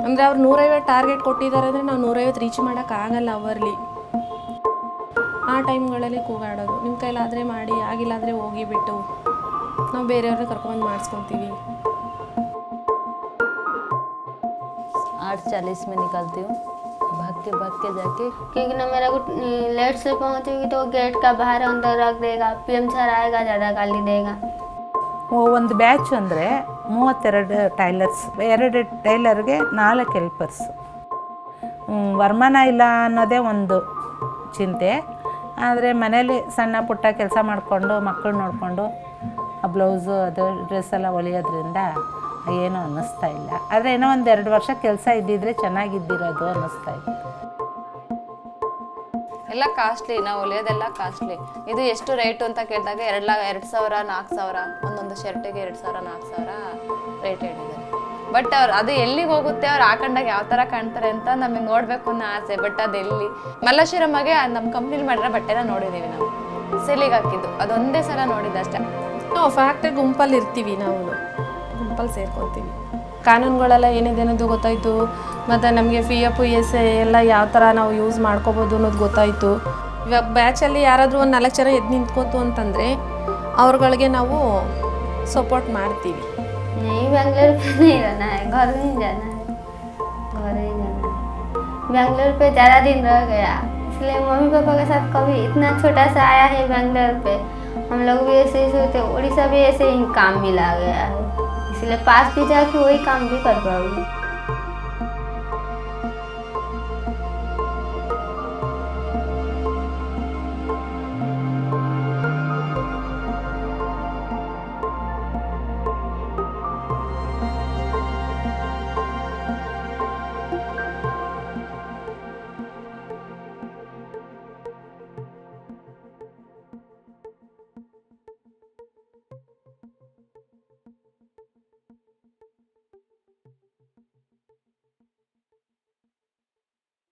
ಅಂದರೆ ಅವ್ರು 150 ಟಾರ್ಗೆಟ್ ಕೊಟ್ಟಿದ್ದಾರೆ ಅಂದರೆ ನಾವು 150 ರೀಚ್ ಮಾಡೋಕ್ಕಾಗಲ್ಲ ಅವರ್ಲಿ. ಆ ಟೈಮ್ಗಳಲ್ಲಿ ಕೂಗಾಡೋದು, ನಿಮ್ಮ ಕೈಲಾದರೆ ಮಾಡಿ, ಆಗಿಲ್ಲಾದರೆ ಹೋಗಿ ಬಿಟ್ಟು ನಾವು ಬೇರೆಯವ್ರನ್ನ ಕರ್ಕೊಂಡು ಮಾಡಿಸ್ಕೊತೀವಿ. 8:40 में निकलती हूँ, भाग के जाके, क्योंकि ना मेरा को लेट से पहुँचूंगी तो गेट का बाहर अंदर रख देगा, PM सर आएगा ज़्यादा गाली देगा. ಒಂದು ಬ್ಯಾಚ್ ಅಂದರೆ 32 ಟೈಲರ್ಸ್, 2 ಟೈಲರ್ಗೆ 4 ಹೆಲ್ಪರ್ಸ್. ವರಮಾನ ಇಲ್ಲ ಅನ್ನೋದೇ ಒಂದು ಚಿಂತೆ. ಆದರೆ ಮನೇಲಿ ಸಣ್ಣ ಪುಟ್ಟ ಕೆಲಸ ಮಾಡಿಕೊಂಡು ಮಕ್ಕಳು ನೋಡಿಕೊಂಡು ಆ ಬ್ಲೌಸು ಅದು ಡ್ರೆಸ್ ಎಲ್ಲ ಹೊಲಿಯೋದ್ರಿಂದ ಏನೂ ಅನ್ನಿಸ್ತಾ ಇಲ್ಲ. ಆದರೆ ಏನೋ ಒಂದು 2 ವರ್ಷ ಕೆಲಸ ಇದ್ದಿದ್ರೆ ಚೆನ್ನಾಗಿದ್ದಿರೋದು ಅನ್ನಿಸ್ತಾ ಇತ್ತು. ಎಲ್ಲ ಕಾಸ್ಟ್ಲಿ, ನಾವು ಹೊಲಿಯೋದೆಲ್ಲ ಕಾಸ್ಟ್ಲಿ. ಇದು ಎಷ್ಟು ರೇಟು ಅಂತ ಕೇಳಿದಾಗ 2,000 4,000, ಒಂದೊಂದು ಶರ್ಟಿಗೆ 2,000 4,000 ರೇಟ್ ಹೇಳಿದ್ದಾರೆ. ಬಟ್ ಅವ್ರು ಅದು ಎಲ್ಲಿಗೆ ಹೋಗುತ್ತೆ, ಅವ್ರು ಹಾಕೊಂಡಾಗ ಯಾವ ಥರ ಕಾಣ್ತಾರೆ ಅಂತ ನಮಗೆ ನೋಡಬೇಕು ಅನ್ನೋ ಆಸೆ. ಬಟ್ ಅದು ಎಲ್ಲಿ ಮಲ್ಲೇಶ್ವರಮ್ಮಗೆ ನಮ್ಮ ಕಂಪ್ನಿಲಿ ಮಾಡಿರೋ ಬಟ್ಟೆನ ನೋಡಿದ್ದೀವಿ ನಾವು, ಸೇಲಿಗೆ ಹಾಕಿದ್ದು ಅದೊಂದೇ ಸಲ ನೋಡಿದ್ದು ಅಷ್ಟೇ. ನಾವು ಫ್ಯಾಕ್ಟ್ರಿ ಗುಂಪಲ್ಲಿ ಇರ್ತೀವಿ, ನಾವು ಗುಂಪಲ್ಲಿ ಸೇರ್ಕೊತೀವಿ. ಕಾನೂನುಗಳೆಲ್ಲ ಏನಿದೆ ಅನ್ನೋದು ಗೊತ್ತಾಯಿತು. ಮತ್ತು ನಮಗೆ PF ES ಎಲ್ಲ ಯಾವ ಥರ ನಾವು ಯೂಸ್ ಮಾಡ್ಕೋಬೋದು ಅನ್ನೋದು ಗೊತ್ತಾಯಿತು. ಇವಾಗ ಬ್ಯಾಚಲ್ಲಿ ಯಾರಾದರೂ ಒಂದು 4 ಜನ ಎದ್ದು ನಿಂತ್ಕೋತು ಅಂತಂದರೆ ಅವ್ರುಗಳಿಗೆ ನಾವು ಸಪೋರ್ಟ್ ಮಾಡ್ತೀವಿ. नहीं, बेंगलोर पे नहीं रहना है, घर ही जाना है, घर ही जाना है. बेंगलोर पे ज़्यादा दिन रह गया, इसलिए मम्मी पापा के साथ कभी इतना छोटा सा आया है बेंगलोर पे. हम लोग भी ऐसे ही सोचते, उड़ीसा भी ऐसे ही काम मिला गया है, इसलिए पास भी जाके वही काम भी कर पाओगे.